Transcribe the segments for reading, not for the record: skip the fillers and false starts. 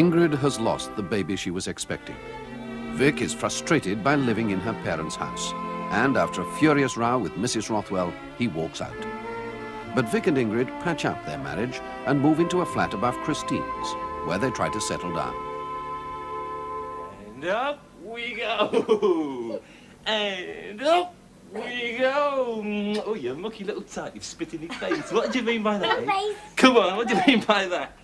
Ingrid has lost the baby she was expecting. Vic is frustrated by living in her parents' house, and after a furious row with Mrs. Rothwell, he walks out. But Vic and Ingrid patch up their marriage and move into a flat above Christine's, where they try to settle down. And up we go! And up we go! Oh, you mucky little tart, you've spit in your face. What did you mean by that, eh? Come on, what do you mean by that?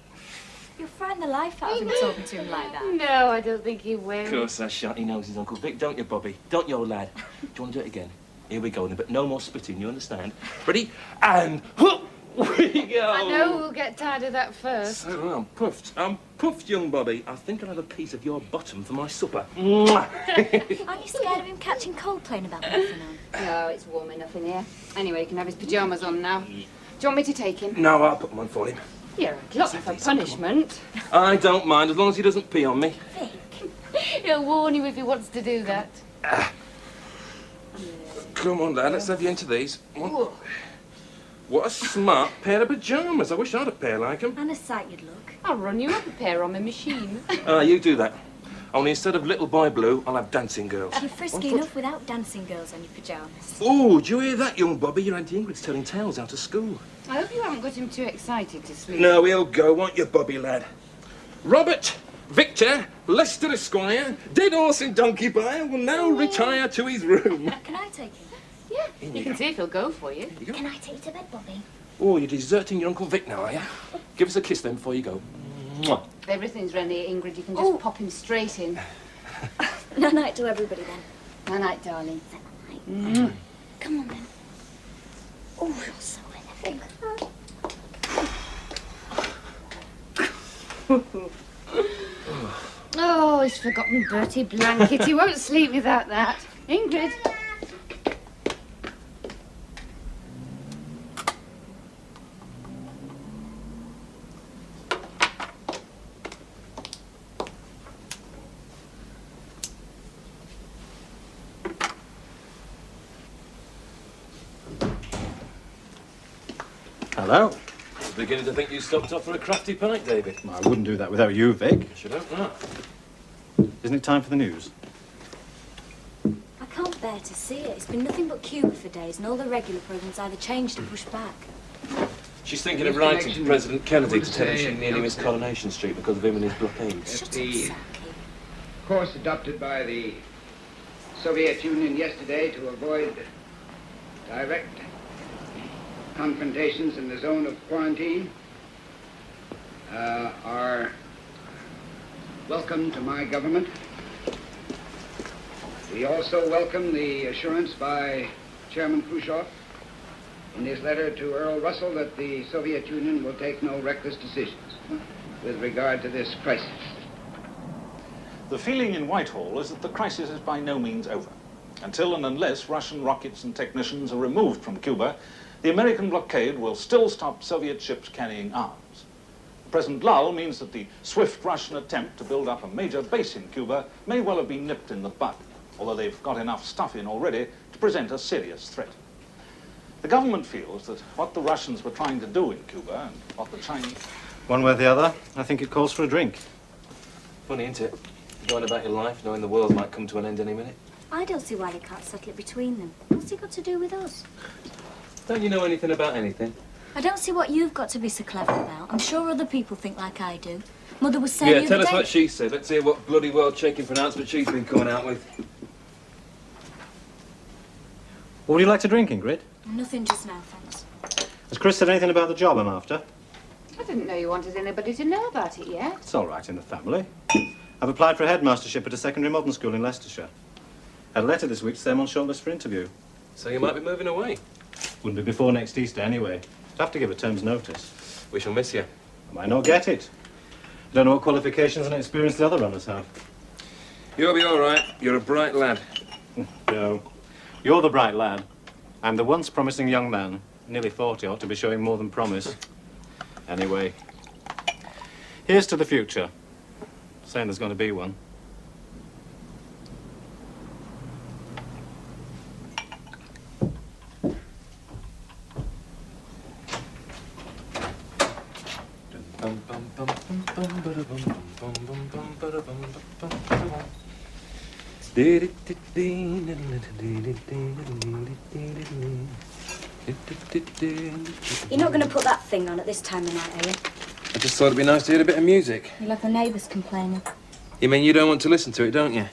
You'll frighten the life out of him talking to him like that. No, I don't think he will. Of course I shan't. He knows his Uncle Vic, don't you, Bobby? Don't you, old lad? Do you want to do it again? Here we go, then, but no more spitting, you understand? Ready? And up we go! I know we'll get tired of that first. So I'm puffed. I'm puffed, young Bobby. I think I'll have a piece of your bottom for my supper. Aren't you scared of him catching cold playing about nothing on? No, it's warm enough in here. Anyway, he can have his pyjamas on now. Do you want me to take him? No, I'll put them on for him. You're a glutton for punishment. I don't mind, as long as he doesn't pee on me. He'll warn you if he wants to do that. Come on, lad, let's have you into these. What a smart pair of pyjamas. I wish I had a pair like them. And a sight you'd look. I'll run you up a pair on my machine. You do that. Only instead of little boy blue, I'll have dancing girls. You're frisky enough without dancing girls on your pyjamas. Oh, do you hear that, young Bobby? Your Auntie Ingrid's telling tales out of school. I hope you haven't got him too excited to sleep. No, he'll go, won't you, Bobby, lad? Robert Victor Lester Esquire, dead horse and donkey buyer, will now retire to his room. Can I take him? Yeah, you can see if he'll go for you. Can I take you to bed, Bobby? Oh, you're deserting your Uncle Vic now, are you? Give us a kiss then before you go. Mwah. Everything's ready, Ingrid. You can just pop him straight in. Night-night to everybody then. Night-night, darling. Night. Come on then. Oh, you're so anything. Oh, he's forgotten Bertie blanket. He won't sleep without that. Ingrid. Hello. I was beginning to think you stopped up for a crafty pint, David. I wouldn't do that without you, Vic. Should hope not. Isn't it time for the news? I can't bear to see it. It's been nothing but Cuba for days, and all the regular programs either changed or pushed back. She's thinking of writing to President Kennedy to tell him she nearly missed Coronation Street because of him and his blockade. Shut up, the Saki. course adopted by the Soviet Union yesterday to avoid direct confrontations in the zone of quarantine are welcome to my government. We also welcome the assurance by Chairman Khrushchev in his letter to Earl Russell that the Soviet Union will take no reckless decisions with regard to this crisis. The feeling in Whitehall is that the crisis is by no means over. Until and unless Russian rockets and technicians are removed from Cuba, the American blockade will still stop Soviet ships carrying arms. The present lull means that the swift Russian attempt to build up a major base in Cuba may well have been nipped in the bud, although they've got enough stuff in already to present a serious threat. The government feels that what the Russians were trying to do in Cuba and what the Chinese... One way or the other, I think it calls for a drink. Funny, isn't it? Going about your life, knowing the world might come to an end any minute. I don't see why they can't settle it between them. What's it got to do with us? Don't you know anything about anything? I don't see what you've got to be so clever about. I'm sure other people think like I do. Mother was saying Yeah, the tell other us day... what she said. Let's hear what bloody world-shaking pronouncement she's been coming out with. What would you like to drink, Ingrid? Nothing just now, thanks. Has Chris said anything about the job I'm after? I didn't know you wanted anybody to know about it yet. It's all right in the family. I've applied for a headmastership at a secondary modern school in Leicestershire. Had a letter this week to say I'm on shortlist for interview. So you might be moving away. Wouldn't be before next Easter anyway. I'd have to give a term's notice. We shall miss you. I might not get it. I don't know what qualifications and experience the other runners have. You'll be all right. You're a bright lad. No. You're the bright lad. I'm the once promising young man. Nearly 40, ought to be showing more than promise. Anyway, here's to the future. Saying there's going to be one. Come on. You're not going to put that thing on at this time of night, are you? I just thought it'd be nice to hear a bit of music. You'll have the neighbours complaining. You mean you don't want to listen to it, don't you?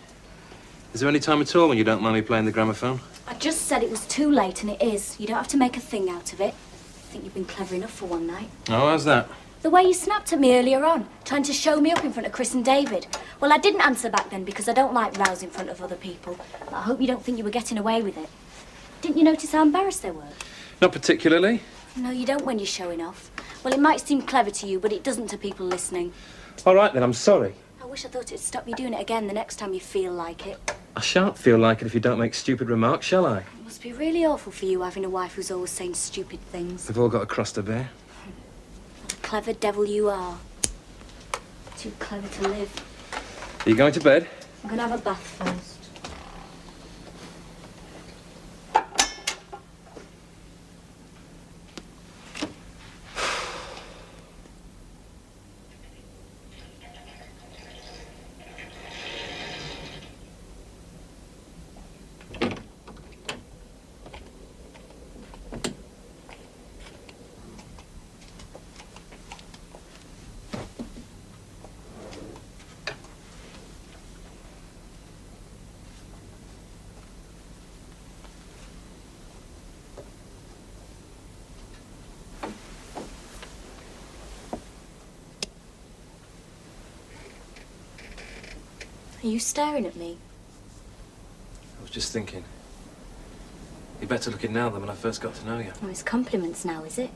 Is there any time at all when you don't mind me playing the gramophone? I just said it was too late, and it is. You don't have to make a thing out of it. I think you've been clever enough for one night. Oh, how's that? The way you snapped at me earlier on, trying to show me up in front of Chris and David. Well, I didn't answer back then because I don't like rows in front of other people. But I hope you don't think you were getting away with it. Didn't you notice how embarrassed they were? Not particularly. No, you don't when you're showing off. Well, it might seem clever to you, but it doesn't to people listening. All right, then, I'm sorry. I wish I thought it'd stop you doing it again the next time you feel like it. I shan't feel like it if you don't make stupid remarks, shall I? It must be really awful for you having a wife who's always saying stupid things. We've all got a cross to bear. What a clever devil you are. Too clever to live. Are you going to bed? I'm going to have a bath first. Are you staring at me? I was just thinking. You're better looking now than when I first got to know you. Oh, it's compliments now, is it?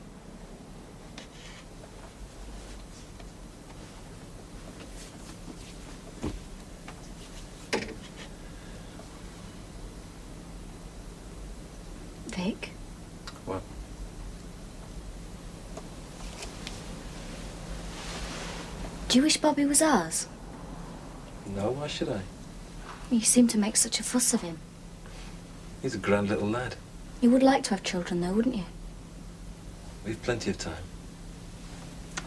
Vic? What? Do you wish Bobby was ours? No, why should I? You seem to make such a fuss of him. He's a grand little lad. You would like to have children, though, wouldn't you? We've plenty of time.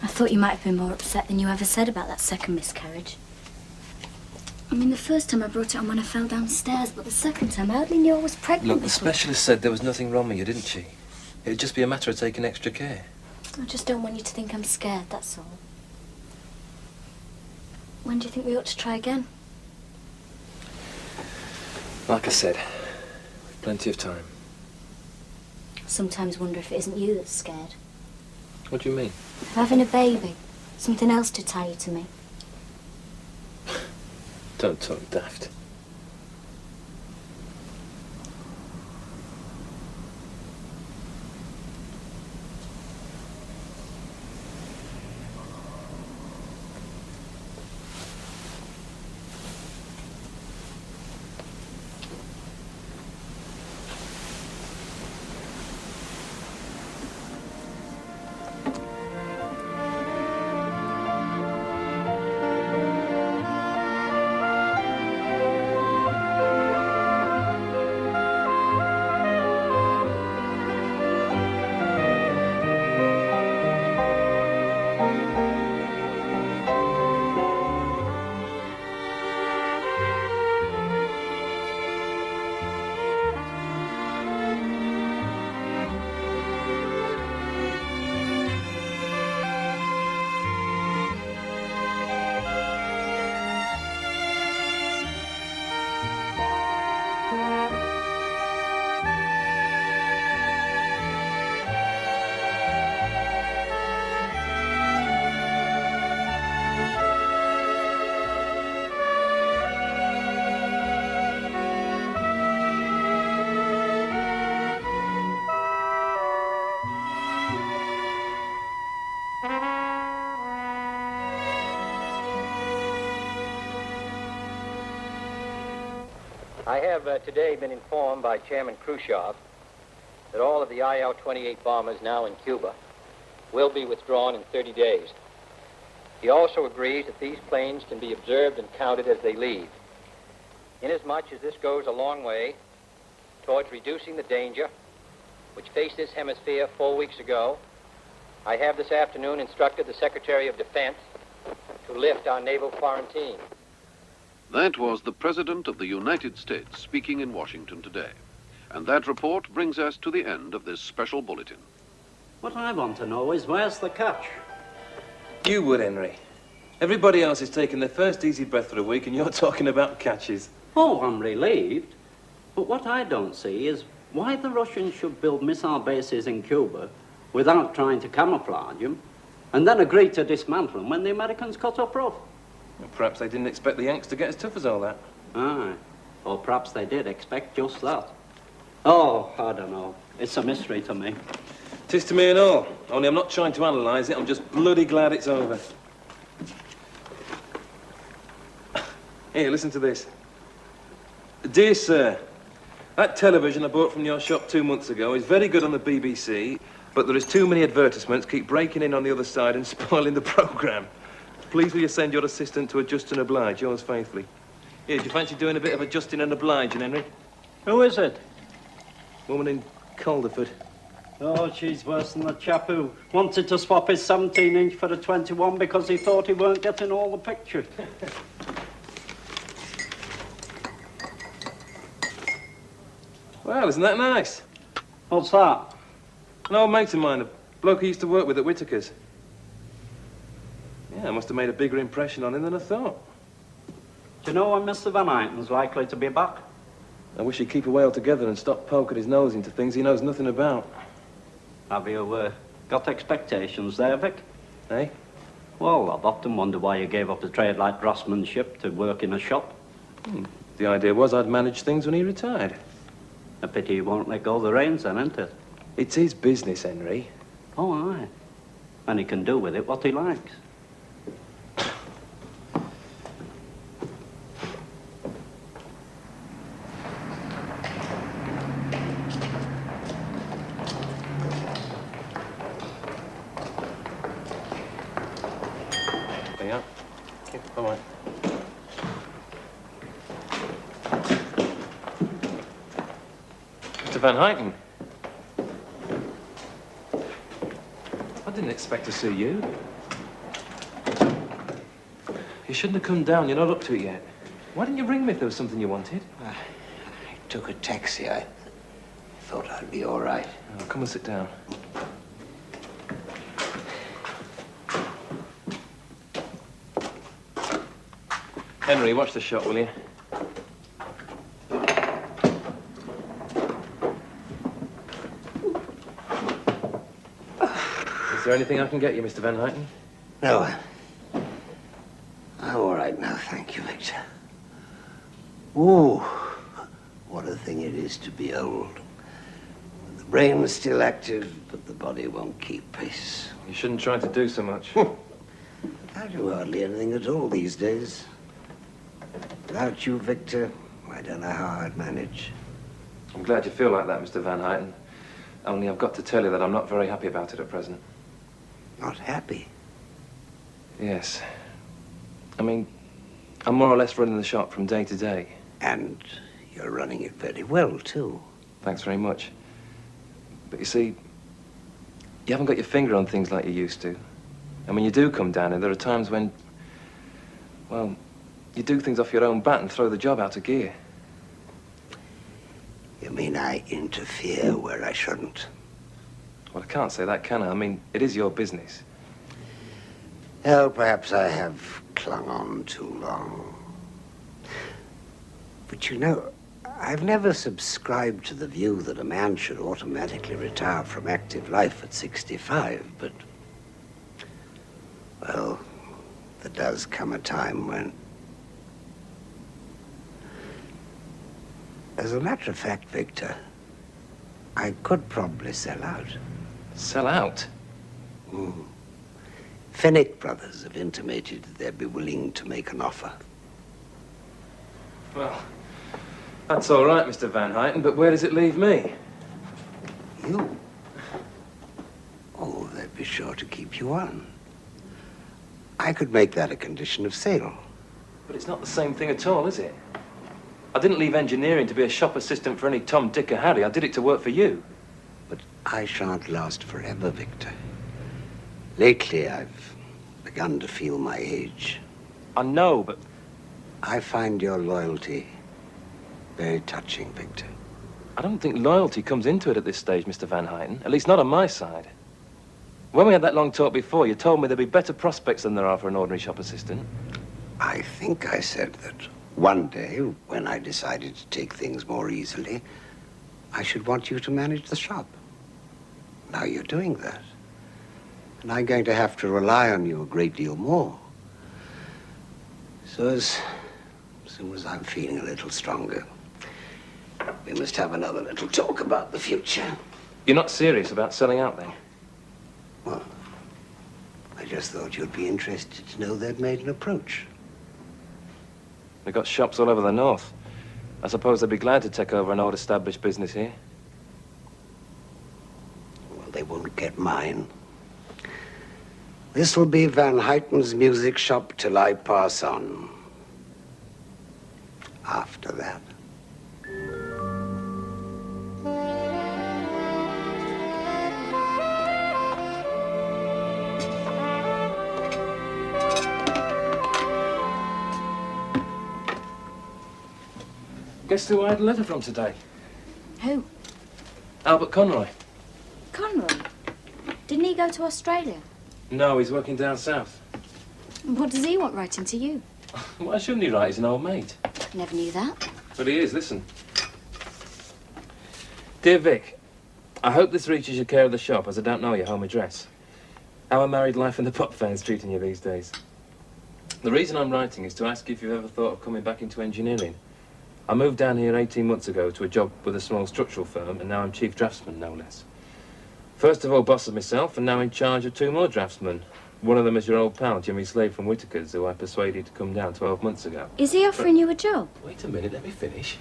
I thought you might have been more upset than you ever said about that second miscarriage. I mean, the first time I brought it on when I fell downstairs, but the second time I hardly knew I was pregnant. Look, the this specialist said there was nothing wrong with you, didn't she? It'd just be a matter of taking extra care. week. I just don't want you to think I'm scared, that's all. When do you think we ought to try again? Like I said, we've plenty of time. I sometimes wonder if it isn't you that's scared. What do you mean? Of having a baby. Something else to tie you to me. Don't talk daft. I have today been informed by Chairman Khrushchev that all of the IL-28 bombers now in Cuba will be withdrawn in 30 days. He also agrees that these planes can be observed and counted as they leave. Inasmuch as this goes a long way towards reducing the danger which faced this hemisphere 4 weeks ago, I have this afternoon instructed the Secretary of Defense to lift our naval quarantine. That was the President of the United States speaking in Washington today. And that report brings us to the end of this special bulletin. What I want to know is, where's the catch? You would, Henry. Everybody else is taking their first easy breath for a week, and you're talking about catches. Oh, I'm relieved. But what I don't see is why the Russians should build missile bases in Cuba without trying to camouflage them, and then agree to dismantle them when the Americans cut up rough. Well, perhaps they didn't expect the Yanks to get as tough as all that. Aye. Or perhaps they did expect just that. Oh, I don't know. It's a mystery to me. 'Tis to me and all. Only I'm not trying to analyse it. I'm just bloody glad it's over. Here, listen to this. Dear sir, that television I bought from your shop 2 months ago is very good on the BBC, but there is too many advertisements, keep breaking in on the other side and spoiling the programme. Please will you send your assistant to adjust and oblige, yours faithfully. Here, do you fancy doing a bit of adjusting and obliging, Henry? Who is it? Woman in Calderford. Oh, she's worse than the chap who wanted to swap his 17-inch for a 21 because he thought he weren't getting all the pictures. Well, isn't that nice? What's that? An old mate of mine, a bloke he used to work with at Whittaker's. Yeah, it must have made a bigger impression on him than I thought. Do you know when Mr. Van Eyten's likely to be back? I wish he'd keep away altogether and stop poking his nose into things he knows nothing about. Have you got expectations there, Vic? Eh? Well, I've often wondered why you gave up a trade like draftsmanship to work in a shop. The idea was I'd manage things when he retired. A pity you won't let go of the reins then, isn't it? It's his business, Henry. Oh, aye. And he can do with it what he likes. There you are. Okay, bye-bye. Mr. Van Eyten. I didn't expect to see you. You shouldn't have come down. You're not up to it yet. Why didn't you ring me if there was something you wanted? I took a taxi. I thought I'd be all right. Oh, come and sit down. Henry, watch the shot, will you? Is there anything I can get you, Mr. Van Eyten? No, I'm all right now, thank you, Victor. Ooh, what a thing it is to be old. The brain is still active, but the body won't keep pace. You shouldn't try to do so much. I do hardly anything at all these days. Without you, Victor, I don't know how I'd manage. I'm glad you feel like that, Mr. Van Eyten. Only I've got to tell you that I'm not very happy about it at present. Not happy? Yes. I mean, I'm more or less running the shop from day to day. And you're running it very well, too. Thanks very much. But you see, you haven't got your finger on things like you used to. And when you do come down here, there are times when, well, you do things off your own bat and throw the job out of gear. You mean I interfere where I shouldn't? Well, I can't say that, can I? I mean, it is your business. Well, perhaps I have clung on too long. But you know, I've never subscribed to the view that a man should automatically retire from active life at 65, but, well, there does come a time when... As a matter of fact, Victor, I could probably sell out. Sell out? Fenwick Brothers have intimated that they'd be willing to make an offer. Well, that's all right, Mr. Van Eyten, but where does it leave me? You? Oh, they'd be sure to keep you on. I could make that a condition of sale. But it's not the same thing at all, is it? I didn't leave engineering to be a shop assistant for any Tom, Dick or Harry. I did it to work for you. But I shan't last forever, Victor. Lately, I've begun to feel my age. I know, but... I find your loyalty very touching, Victor. I don't think loyalty comes into it at this stage, Mr. Van Huyten. At least not on my side. When we had that long talk before, you told me there'd be better prospects than there are for an ordinary shop assistant. I think I said that one day, when I decided to take things more easily, I should want you to manage the shop. Now you're doing that. And I'm going to have to rely on you a great deal more. So as soon as I'm feeling a little stronger, we must have another little talk about the future. You're not serious about selling out, then? Well, I just thought you'd be interested to know they'd made an approach. They've got shops all over the north. I suppose they'd be glad to take over an old established business here. Well, they won't get mine. This will be Van Huyten's music shop till I pass on. After that. Guess who I had a letter from today? Who? Albert Conroy. Conroy? Didn't he go to Australia? No, he's working down south. What does he want writing to you? Why shouldn't he write? He's an old mate. Never knew that. But he is, listen. Dear Vic, I hope this reaches your care of the shop, as I don't know your home address. How are married life and the pop fans treating you these days? The reason I'm writing is to ask if you've ever thought of coming back into engineering. I moved down here 18 months ago to a job with a small structural firm, and now I'm chief draftsman, no less. First of all, boss of myself, and now in charge of 2 more draftsmen. One of them is your old pal, Jimmy Slade from Whittaker's, who I persuaded to come down 12 months ago. Is he offering you a job? Wait a minute, let me finish.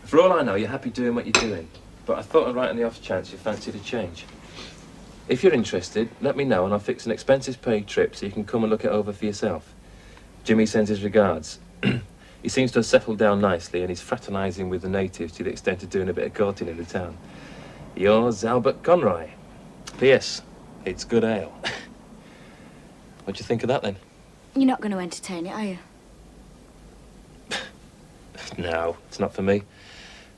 For all I know, you're happy doing what you're doing, but I thought I'd write on the off chance you fancied a change. If you're interested, let me know and I'll fix an expenses-paid trip so you can come and look it over for yourself. Jimmy sends his regards. He seems to have settled down nicely and he's fraternising with the natives to the extent of doing a bit of courting in the town. Yours, Albert Conroy. P.S. It's good ale. What do you think of that, then? You're not going to entertain it, are you? No, it's not for me.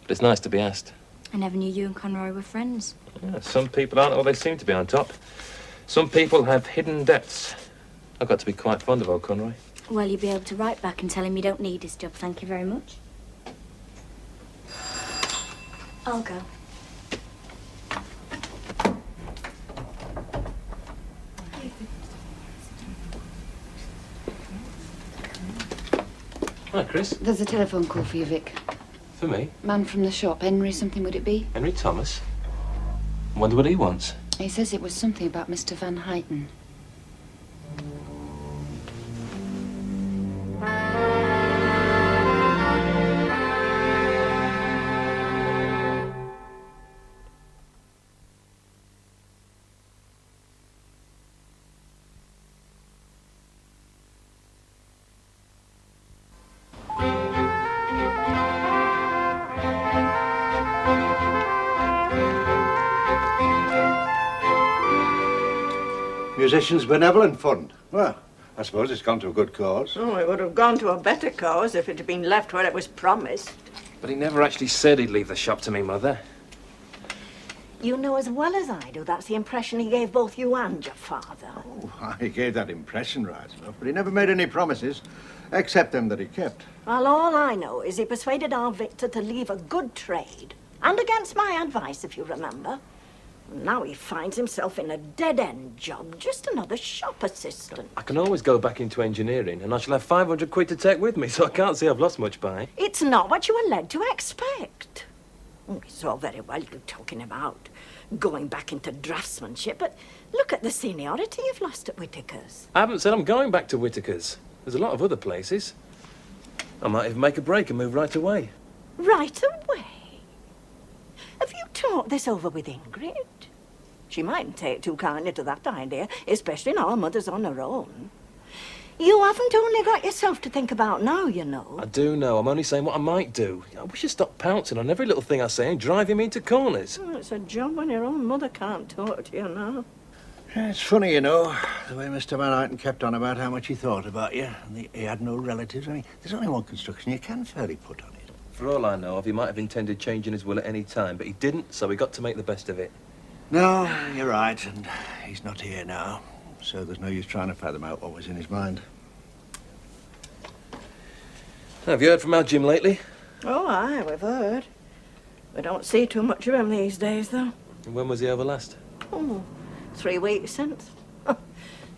But it's nice to be asked. I never knew you and Conroy were friends. Yeah, some people aren't all they seem to be on top. Some people have hidden depths. I've got to be quite fond of old Conroy. Well, you'll be able to write back and tell him you don't need his job. Thank you very much. I'll go. Hi, Chris. There's a telephone call for you, Vic. For me? Man from the shop. Henry something, would it be? Henry Thomas? Wonder what he wants. He says it was something about Mr. Van Huyten. Musicians' Benevolent Fund. Well, I suppose it's gone to a good cause. Oh, it would have gone to a better cause if it had been left where it was promised. But he never actually said he'd leave the shop to me, Mother. You know as well as I do that's the impression he gave both you and your father. Oh, he gave that impression right enough, but he never made any promises, except them that he kept. Well, all I know is he persuaded our Victor to leave a good trade, and against my advice, if you remember. Now he finds himself in a dead-end job, just another shop assistant. I can always go back into engineering, and I shall have 500 quid to take with me, so I can't say I've lost much by. It's not what you were led to expect. It's all very well you talking about going back into draftsmanship, but look at the seniority you've lost at Whittaker's. I haven't said I'm going back to Whittaker's. There's a lot of other places. I might even make a break and move right away. Right away? Have you talked this over with Ingrid? She mightn't take too kindly to that idea, especially now Mother's on her own. You haven't only got yourself to think about now, you know. I do know. I'm only saying what I might do. I wish you'd stop pouncing on every little thing I say and driving me into corners. Oh, it's a job when your own mother can't talk to you now. Yeah, it's funny, you know, the way Mr. Van Eyton kept on about how much he thought about you, and he had no relatives. I mean, there's only one construction you can fairly put on it. For all I know of, he might have intended changing his will at any time, but he didn't, so he got to make the best of it. No, you're right, and he's not here now, so there's no use trying to fathom out what was in his mind. Have you heard from our Jim lately? Oh, aye, we've heard. We don't see too much of him these days, though. And when was he over last? Oh, 3 weeks since.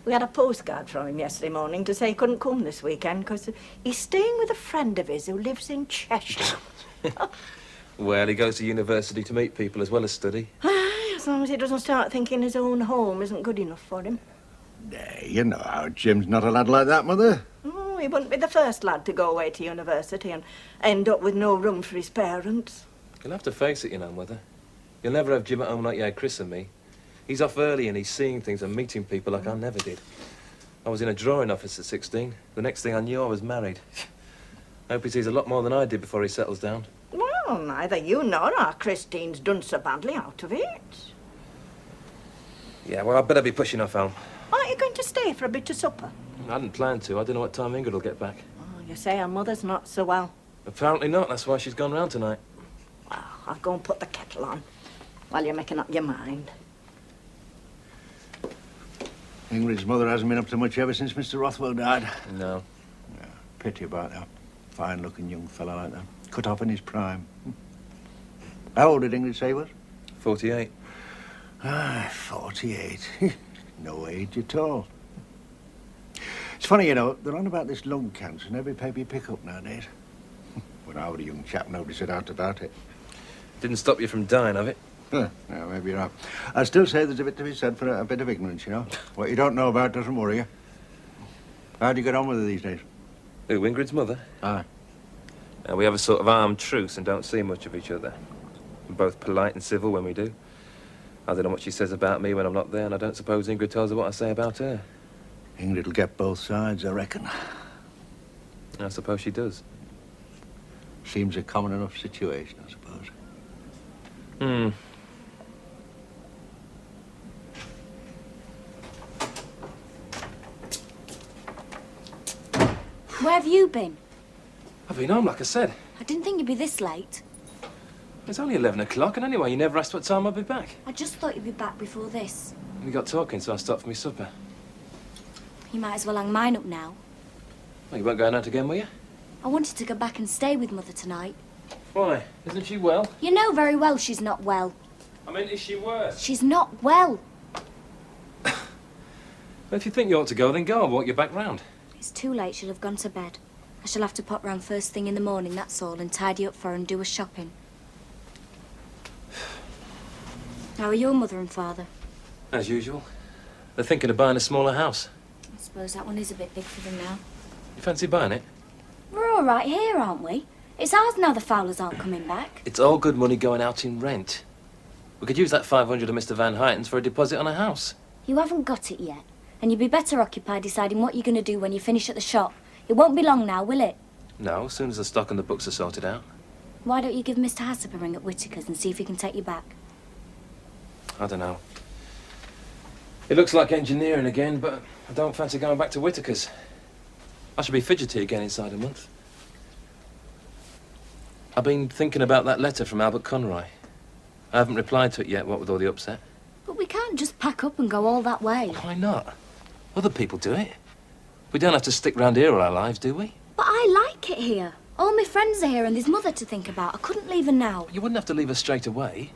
We had a postcard from him yesterday morning to say he couldn't come this weekend because he's staying with a friend of his who lives in Cheshire. Well, he goes to university to meet people as well as study. As long as he doesn't start thinking his own home isn't good enough for him. Nay, you know how Jim's not a lad like that, Mother. Oh, he wouldn't be the first lad to go away to university and end up with no room for his parents. You'll have to face it, you know, Mother. You'll never have Jim at home like you had Chris and me. He's off early and he's seeing things and meeting people like I never did. I was in a drawing office at 16. The next thing I knew, I was married. I hope he sees a lot more than I did before he settles down. Well, neither you nor our Christine's done so badly out of it. Yeah, well, I'd better be pushing off home. Aren't you going to stay for a bit of supper? I hadn't planned to. I don't know what time Ingrid will get back. Oh, you say her mother's not so well. Apparently not. That's why she's gone round tonight. Well, I'll go and put the kettle on while you're making up your mind. Ingrid's mother hasn't been up to much ever since Mr. Rothwell died. No. Yeah, pity about that. Fine-looking young fellow like that. Cut off in his prime. How old did Ingrid say he was? 48. Ah, 48. No age at all. It's funny, you know, they're on about this lung cancer in every paper you pick up nowadays. When I was a young chap, nobody said out about it. Didn't stop you from dying of it? Yeah, maybe you're right. I still say there's a bit to be said for a bit of ignorance, you know. What you don't know about doesn't worry you. How do you get on with her these days? Who, Ingrid's mother? Aye. We have a sort of armed truce and don't see much of each other. We're both polite and civil when we do. I don't know what she says about me when I'm not there, and I don't suppose Ingrid tells her what I say about her. Ingrid'll get both sides, I reckon. I suppose she does. Seems a common enough situation, I suppose. Hmm. Where have you been? I've been home, like I said. I didn't think you'd be this late. It's only 11 o'clock, and anyway, you never asked what time I'd be back. I just thought you'd be back before this. We got talking, so I stopped for my supper. You might as well hang mine up now. Well, you weren't going out again, were you? I wanted to go back and stay with Mother tonight. Why? Isn't she well? You know very well she's not well. I mean, is she worse? She's not well. Well, if you think you ought to go, then go. I'll walk you back round. It's too late. She'll have gone to bed. I shall have to pop round first thing in the morning, that's all, and tidy up for her and do her shopping. How are your mother and father? As usual. They're thinking of buying a smaller house. I suppose that one is a bit big for them now. You fancy buying it? We're all right here, aren't we? It's ours now the Fowlers aren't coming back. It's all good money going out in rent. We could use that 500 of Mr. Van Huyten's for a deposit on a house. You haven't got it yet, and you'd be better occupied deciding what you're going to do when you finish at the shop. It won't be long now, will it? No, as soon as the stock and the books are sorted out. Why don't you give Mr. Hassop a ring at Whittaker's and see if he can take you back? I don't know. It looks like engineering again, but I don't fancy going back to Whittaker's. I should be fidgety again inside a month. I've been thinking about that letter from Albert Conroy. I haven't replied to it yet, what with all the upset. But we can't just pack up and go all that way. Why not? Other people do it. We don't have to stick round here all our lives, do we? But I like it here. All my friends are here and there's Mother to think about. I couldn't leave her now. You wouldn't have to leave her straight away.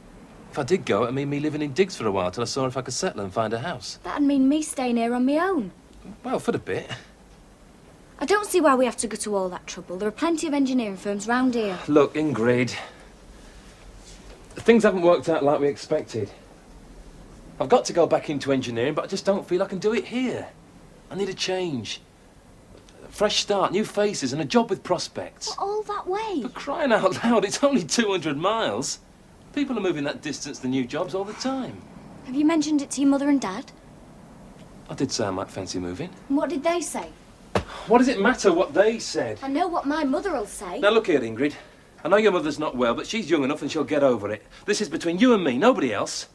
If I did go, it'd mean me living in digs for a while till I saw if I could settle and find a house. That'd mean me staying here on my own. Well, for a bit. I don't see why we have to go to all that trouble. There are plenty of engineering firms round here. Look, Ingrid. Things haven't worked out like we expected. I've got to go back into engineering, but I just don't feel I can do it here. I need a change. A fresh start, new faces, and a job with prospects. But all that way? For crying out loud, it's only 200 miles. People are moving that distance to new jobs all the time. Have you mentioned it to your mother and dad? I did say I might fancy moving. And what did they say? What does it matter what they said? I know what my mother'll say. Now look here, Ingrid. I know your mother's not well, but she's young enough and she'll get over it. This is between you and me, nobody else.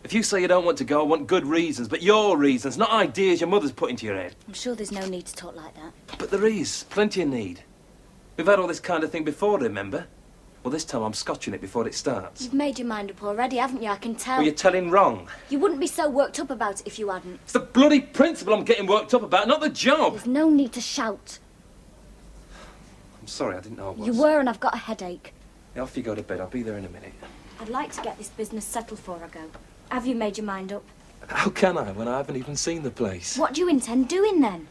If you say you don't want to go, I want good reasons, but your reasons, not ideas your mother's put into your head. I'm sure there's no need to talk like that. But there is. Plenty of need. We've had all this kind of thing before, remember? Well, this time I'm scotching it before it starts. You've made your mind up already, haven't you? I can tell. Well, you're telling wrong. You wouldn't be so worked up about it if you hadn't. It's the bloody principle I'm getting worked up about, not the job. There's no need to shout. I'm sorry, I didn't know I was. You were, and I've got a headache. Yeah, off you go to bed. I'll be there in a minute. I'd like to get this business settled before I go. Have you made your mind up? How can I when I haven't even seen the place? What do you intend doing then?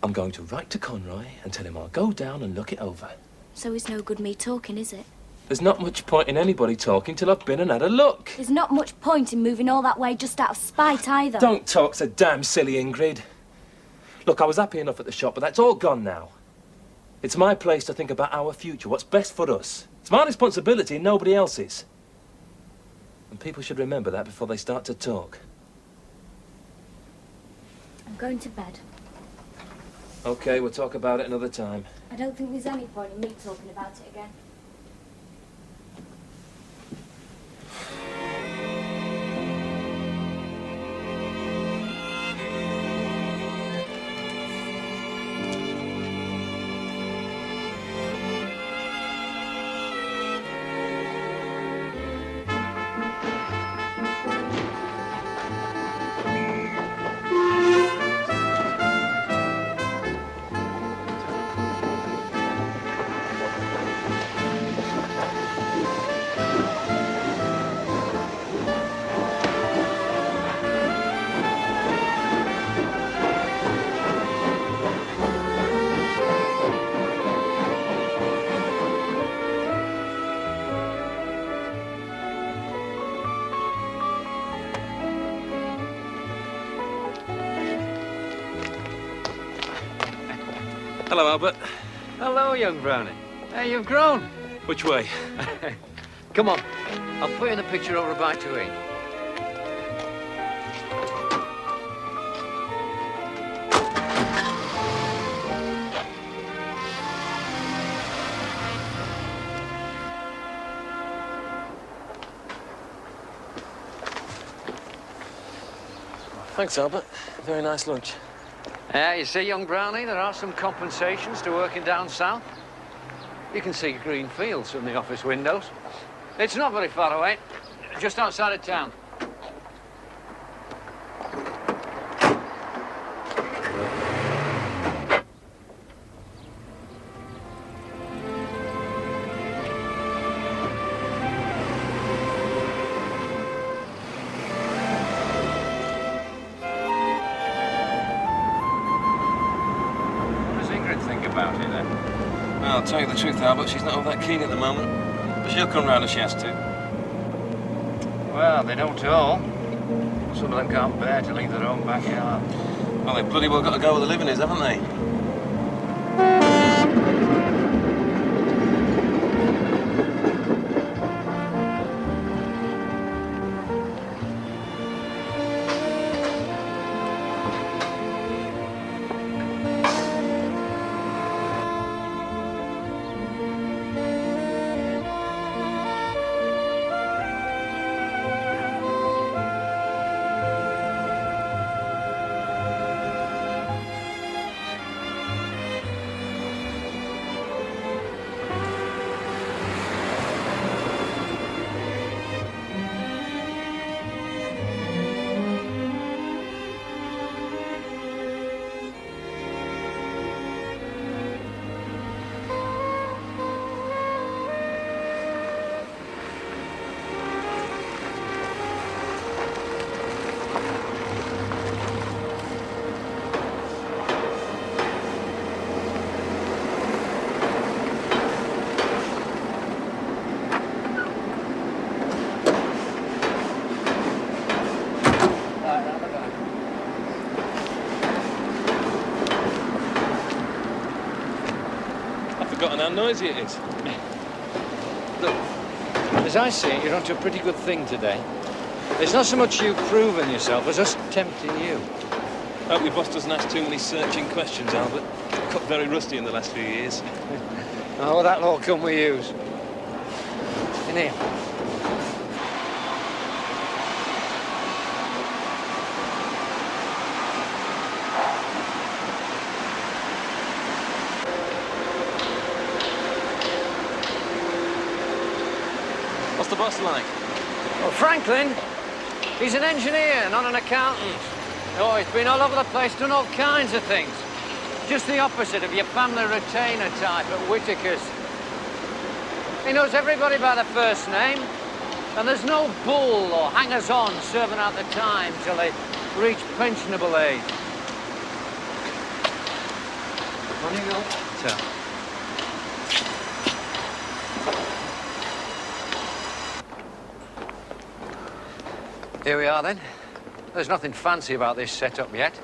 I'm going to write to Conroy and tell him I'll go down and look it over. So it's no good me talking, is it? There's not much point in anybody talking till I've been and had a look. There's not much point in moving all that way just out of spite either. Don't talk so damn silly, Ingrid. Look, I was happy enough at the shop, but that's all gone now. It's my place to think about our future, what's best for us. It's my responsibility and nobody else's. And people should remember that before they start to talk. I'm going to bed. Okay, we'll talk about it another time. I don't think there's any point in me talking about it again. Hello, Albert. Hello, young Brownie. Hey, you've grown. Which way? Come on. I'll put you in the picture over by to eat. Thanks, Albert. Very nice lunch. Yeah, you see, young Brownie, there are some compensations to working down south. You can see green fields from the office windows. It's not very far away, just outside of town. I'll tell you the truth, Albert, she's not all that keen at the moment. But she'll come round if she has to. Well, they don't all. Some of them can't bear to leave their own backyard. Well, they've bloody well got to go where the living is, haven't they? How noisy it is. Look, as I see it, you're onto a pretty good thing today. It's not so much you proving yourself as us tempting you. Hope your boss doesn't ask too many searching questions, Albert. I've got very rusty in the last few years. Oh, well, that'll all come with use. In here. the boss like? Well, Franklin, he's an engineer, not an accountant. Oh, he's been all over the place, done all kinds of things. Just the opposite of your family retainer type at Whittaker's. He knows everybody by the first name, and there's no bull or hangers-on serving out the time till they reach pensionable age. On you go. So. Here we are, then. There's nothing fancy about this setup yet.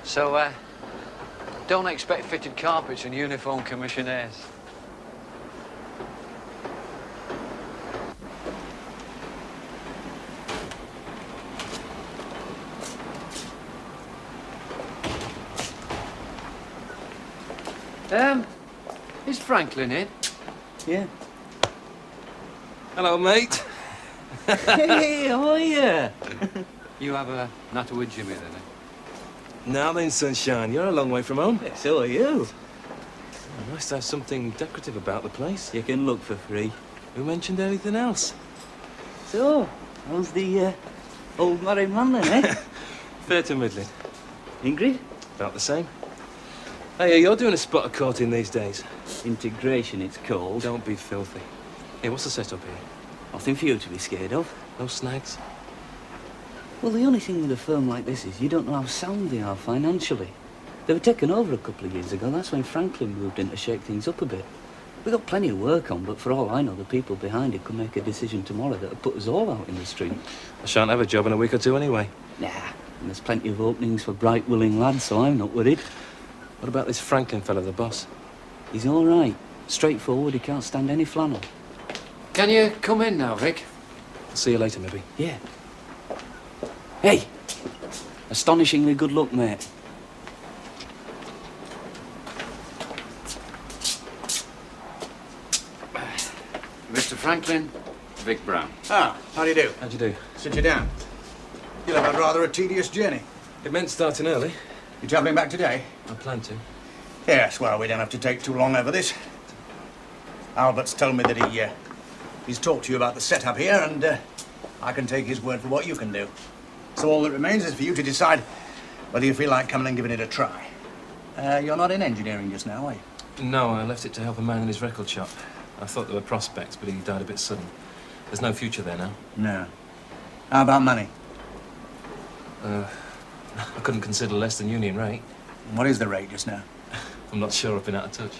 So, don't expect fitted carpets and uniformed commissionaires. Is Franklin in? Yeah. Hello, mate. Hey, how are you? You have a natter with Jimmy, then, eh? Now then, sunshine, you're a long way from home. Yeah, so are you. Oh, nice to have something decorative about the place. You can look for free. Who mentioned anything else? So, how's the old married man then, eh? Fair to middling. Ingrid? About the same. Hey, you're doing a spot of courting these days. Integration, it's called. Don't be filthy. Hey, what's the setup here? Nothing for you to be scared of. No snags? Well, the only thing with a firm like this is you don't know how sound they are financially. They were taken over a couple of years ago. That's when Franklin moved in to shake things up a bit. We've got plenty of work on, but for all I know, the people behind it could make a decision tomorrow that'll put us all out in the street. I shan't have a job in a week or two anyway. Nah, and there's plenty of openings for bright, willing lads, so I'm not worried. What about this Franklin fella, the boss? He's all right. Straightforward, he can't stand any flannel. Can you come in now, Vic? I'll see you later, maybe. Yeah. Hey! Astonishingly good luck, mate. Mr. Franklin, Vic Brown. Ah, how do you do? How'd you do? Sit you down. You'll have had rather a tedious journey. It meant starting early. You travelling back today? I plan to. Yes, well, we don't have to take too long over this. Albert's told me that he's talked to you about the setup here, and I can take his word for what you can do. So all that remains is for you to decide whether you feel like coming and giving it a try. You're not in engineering just now, are you? No, I left it to help a man in his record shop. I thought there were prospects, but he died a bit sudden. There's no future there now. No. How about money? I couldn't consider less than union rate. What is the rate just now? I'm not sure I've been out of touch.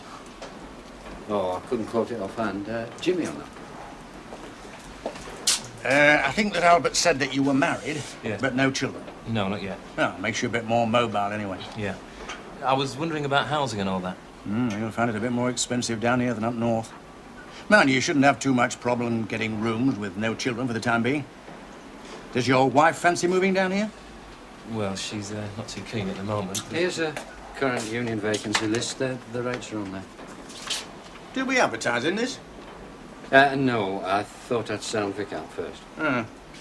Oh, I couldn't quote it offhand. Jimmy on that? I think that Albert said that you were married, yeah, but no children. No, not yet. Well, makes you a bit more mobile anyway. Yeah. I was wondering about housing and all that. You'll find it a bit more expensive down here than up north. Man, you shouldn't have too much problem getting rooms with no children for the time being. Does your wife fancy moving down here? Well, she's not too keen at the moment. Here's a current union vacancy list. The rates are on there. Did we advertise in this? No, I thought I'd sound Vic out first.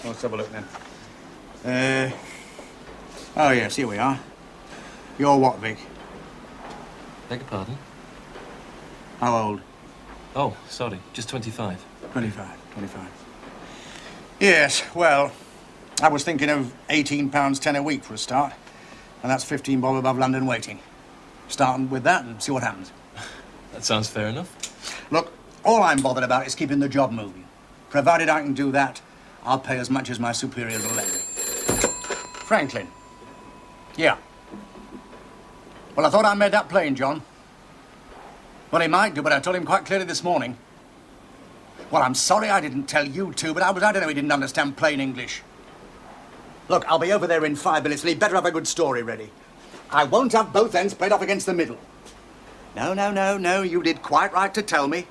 Let's have a look then. Oh yes, here we are. You're what, Vic? Beg your pardon? How old? Oh, sorry, just 25. 25. Yes, well, I was thinking of £18.10 a week for a start, and that's 15 bob above London waiting. Starting with that and see what happens. That sounds fair enough. Look, all I'm bothered about is keeping the job moving. Provided I can do that, I'll pay as much as my superiors will let me. Franklin. Yeah. Well, I thought I made that plain, John. Well, he might do, but I told him quite clearly this morning. Well, I'm sorry I didn't tell you two, but I don't know he didn't understand plain English. Look, I'll be over there in 5 minutes, and he'd better have a good story ready. I won't have both ends played off against the middle. No, you did quite right to tell me.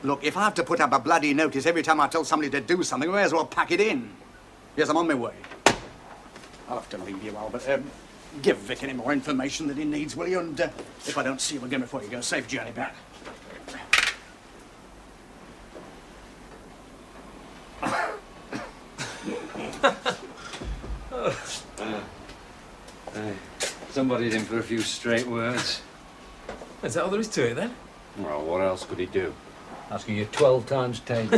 Look, if I have to put up a bloody notice every time I tell somebody to do something, I may as well pack it in. Yes, I'm on my way. I'll have to leave you, Albert. Give Vic any more information that he needs, will you? And if I don't see you again before you go, safe journey back. Somebody's in for a few straight words. Is that all there is to it, then? Well, what else could he do? Asking you 12 times 10.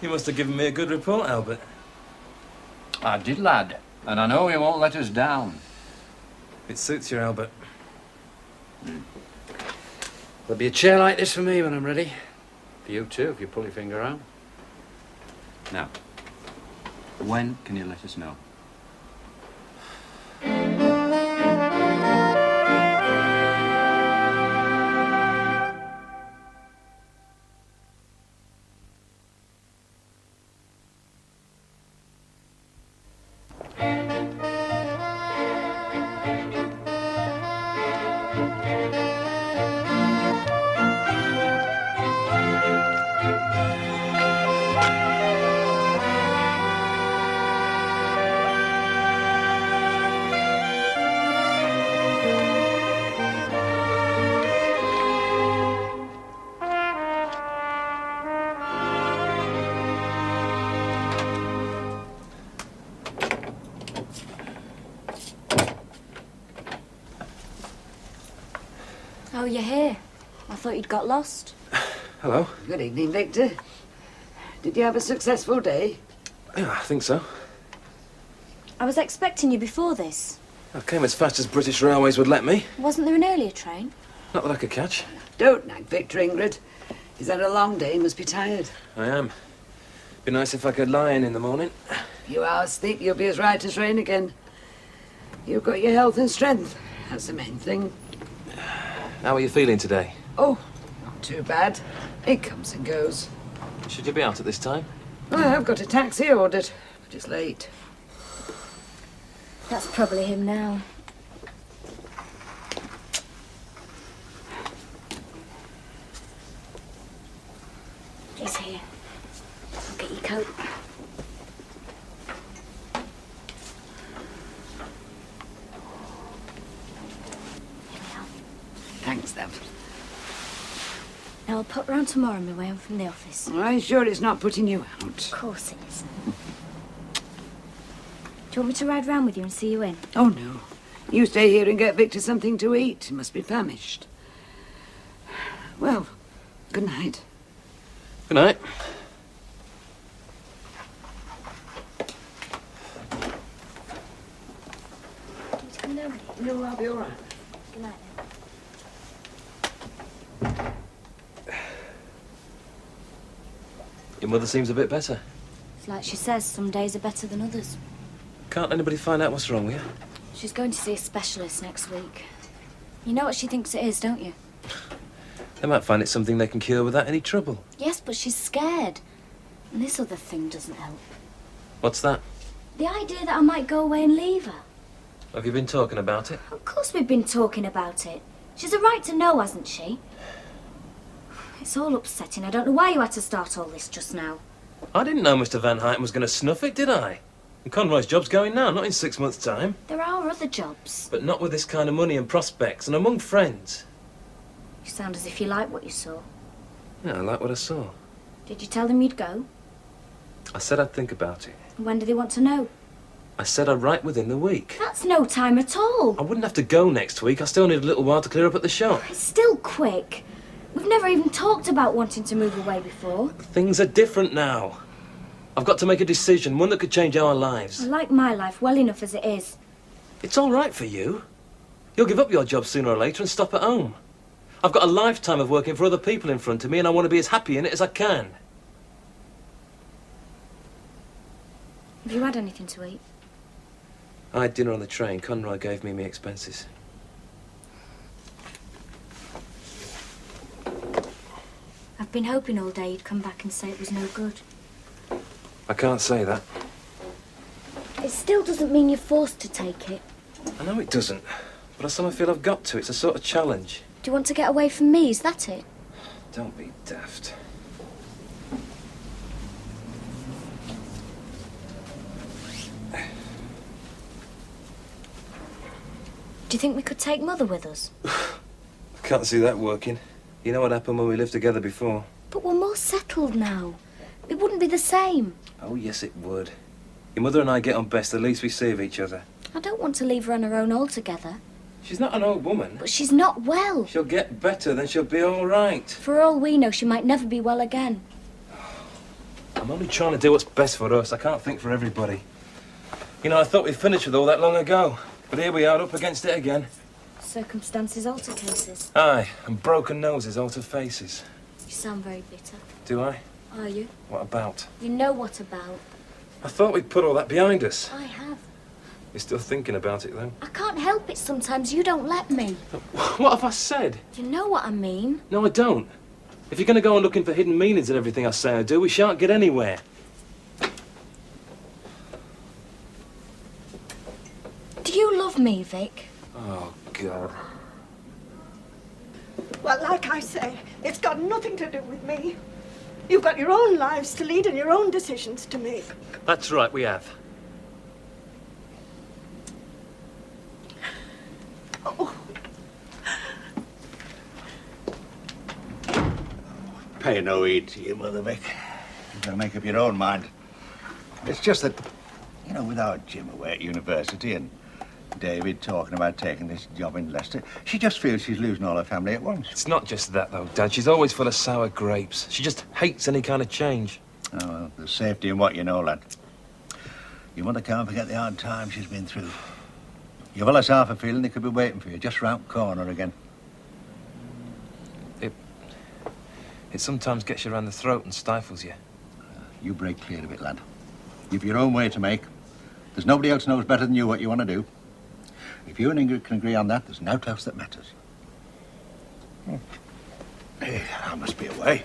You must have given me a good report, Albert. I did, lad. And I know he won't let us down. It suits you, Albert. There'll be a chair like this for me when I'm ready. For you too, if you pull your finger out. Now, when can you let us know? Oh, you're here. I thought you'd got lost. Hello. Good evening, Victor. Did you have a successful day? Yeah, I think so. I was expecting you before this. I came as fast as British Railways would let me. Wasn't there an earlier train? Not that I could catch. Don't nag Victor, Ingrid. He's had a long day, he must be tired. I am. Be nice if I could lie in the morning. A few hours sleep, you'll be as right as rain again. You've got your health and strength. That's the main thing. How are you feeling today? Oh, not too bad. It comes and goes. Should you be out at this time? Well, I've got a taxi ordered, but it's late. That's probably him now. He's here. I'll get your coat. Thanks, love. Now, I'll pop round tomorrow on my way home from the office. Are you sure it's not putting you out? Of course it isn't. Do you want me to ride round with you and see you in? Oh, no. You stay here and get Victor something to eat. He must be famished. Well, good night. Good night. Do you want to come down with you? No, I'll be all right. Good night, Your mother seems a bit better. It's like she says, some days are better than others. Can't anybody find out what's wrong with you? She's going to see a specialist next week. You know what she thinks it is, don't you? They might find it something they can cure without any trouble. Yes, but she's scared. And this other thing doesn't help. What's that? The idea that I might go away and leave her. Have you been talking about it? Of course we've been talking about it. She's a right to know, hasn't she? It's all upsetting. I don't know why you had to start all this just now. I didn't know Mr. Van Huyten was going to snuff it, did I? And Conroy's job's going now, not in 6 months' time. There are other jobs. But not with this kind of money and prospects, and among friends. You sound as if you like what you saw. Yeah, I like what I saw. Did you tell them you'd go? I said I'd think about it. When do they want to know? I said I'd write within the week. That's no time at all. I wouldn't have to go next week. I still need a little while to clear up at the shop. It's still quick. We've never even talked about wanting to move away before. Things are different now. I've got to make a decision, one that could change our lives. I like my life well enough as it is. It's all right for you. You'll give up your job sooner or later and stop at home. I've got a lifetime of working for other people in front of me, and I want to be as happy in it as I can. Have you had anything to eat? I had dinner on the train. Conroy gave me my expenses. I've been hoping all day you'd come back and say it was no good. I can't say that. It still doesn't mean you're forced to take it. I know it doesn't, but I somehow feel I've got to. It's a sort of challenge. Do you want to get away from me? Is that it? Don't be daft. Do you think we could take Mother with us? I can't see that working. You know what happened when we lived together before? But we're more settled now. It wouldn't be the same. Oh, yes, it would. Your mother and I get on best. The least we see of each other. I don't want to leave her on her own altogether. She's not an old woman. But she's not well. She'll get better, then she'll be all right. For all we know, she might never be well again. I'm only trying to do what's best for us. I can't think for everybody. You know, I thought we'd finished with all that long ago. But here we are, up against it again. Circumstances alter cases. Aye, and broken noses alter faces. You sound very bitter. Do I? Are you? What about? You know what about. I thought we'd put all that behind us. I have. You're still thinking about it, though? I can't help it sometimes. You don't let me. What have I said? You know what I mean. No, I don't. If you're going to go on looking for hidden meanings in everything I say or do, we shan't get anywhere. Do you love me, Vic? Oh, God. Well, like I say, it's got nothing to do with me. You've got your own lives to lead and your own decisions to make. That's right, we have. Oh. Pay no heed to your mother, Vic. You've got to make up your own mind. It's just that, you know, without Jim away at university and David talking about taking this job in Leicester, she just feels she's losing all her family at once. It's not just that, though, Dad. She's always full of sour grapes. She just hates any kind of change. Oh, well, there's safety in what you know, lad. Your mother can't forget the hard times she's been through. You've always half a feeling they could be waiting for you just round the corner again. It sometimes gets you around the throat and stifles you. You break clear of it, lad. You've your own way to make. There's nobody else knows better than you what you want to do. If you and Ingrid can agree on that, there's naught else that matters. Hey, I must be away.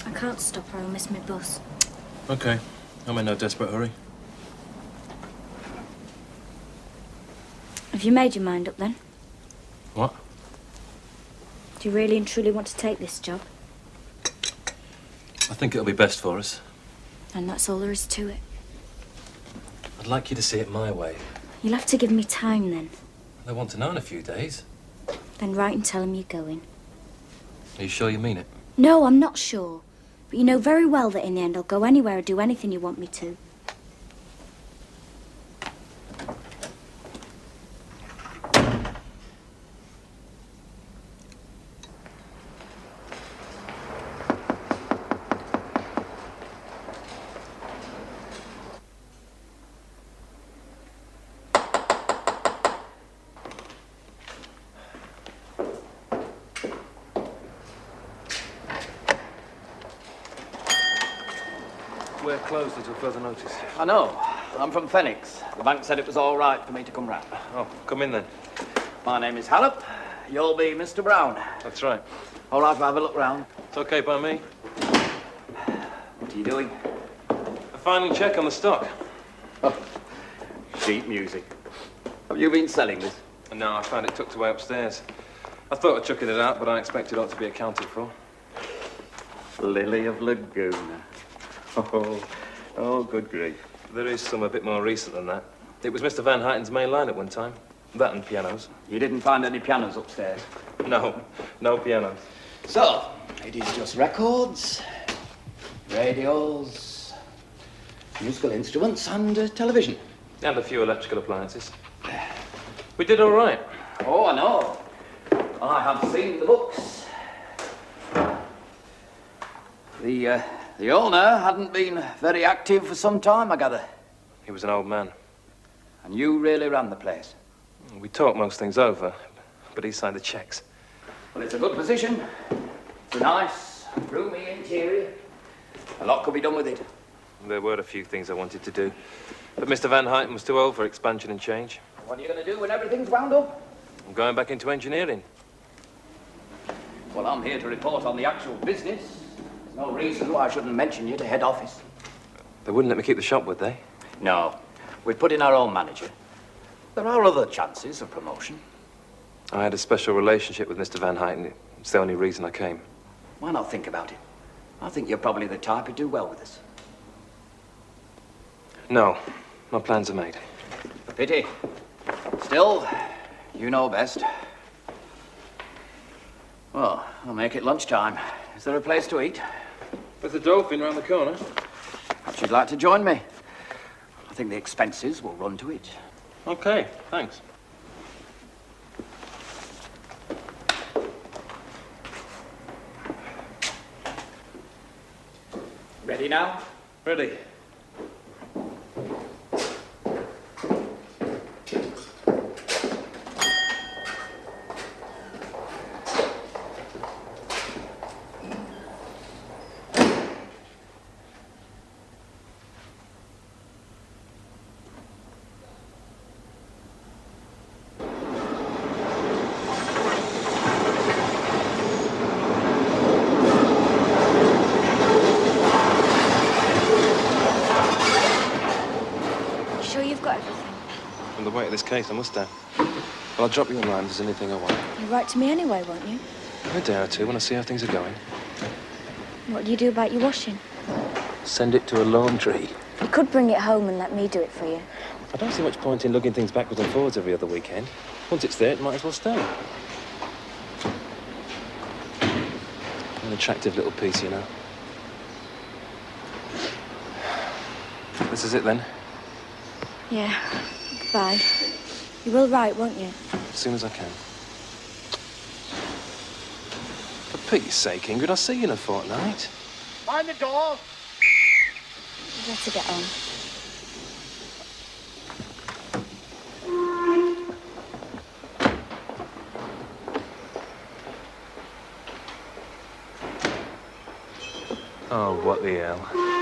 I can't stop or I'll miss my bus. OK. I'm in no desperate hurry. Have you made your mind up, then? What? Do you really and truly want to take this job? I think it'll be best for us. And that's all there is to it. I'd like you to see it my way. You'll have to give me time, then. They want to know in a few days. Then write and tell them you're going. Are you sure you mean it? No, I'm not sure. But you know very well that in the end I'll go anywhere or do anything you want me to. We're closed until further notice. I know. I'm from Phoenix. The bank said it was all right for me to come round. Oh, come in then. My name is Hallop. You'll be Mr. Brown. That's right. All right to have a look round. It's OK by me. What are you doing? A final check on the stock. Oh, sheet music. Have you been selling this? No, I found it tucked away upstairs. I thought of chucking it out, but I expect it ought to be accounted for. Lily of Laguna. Oh, good grief. There is some a bit more recent than that. It was Mr. Van Huyten's main line at one time. That and pianos. You didn't find any pianos upstairs? No, no pianos. So, it is just records, radios, musical instruments and television. And a few electrical appliances. We did all right. Oh, I know. I have seen the books. The owner hadn't been very active for some time, I gather. He was an old man. And you really ran the place. We talked most things over, but he signed the checks. Well, it's a good position. It's a nice, roomy interior. A lot could be done with it. There were a few things I wanted to do, but Mr. Van Huyten was too old for expansion and change. What are you going to do when everything's wound up? I'm going back into engineering. Well, I'm here to report on the actual business. There's no reason why I shouldn't mention you to head office. They wouldn't let me keep the shop, would they? No. We've put in our own manager. There are other chances of promotion. I had a special relationship with Mr. Van Huyten. It's the only reason I came. Why not think about it? I think you're probably the type who'd do well with us. No, my plans are made. A pity. Still, you know best. Well, I'll make it lunchtime. Is there a place to eat? There's a Dolphin round the corner. Perhaps you'd like to join me. I think the expenses will run to it. Okay, thanks. Ready now? Ready. From the weight of this case, I must have. Well, I'll drop you a line if there's anything I want. You'll write to me anyway, won't you? In a day or two, when I see how things are going. What do you do about your washing? Send it to a laundry. You could bring it home and let me do it for you. I don't see much point in lugging things backwards and forwards every other weekend. Once it's there, it might as well stay. An attractive little piece, you know. This is it, then? Yeah. Goodbye. You will write, won't you? As soon as I can. For Pete's sake, Ingrid, I'll see you in a fortnight. Mind the door. You've got to get on. Oh, what the hell.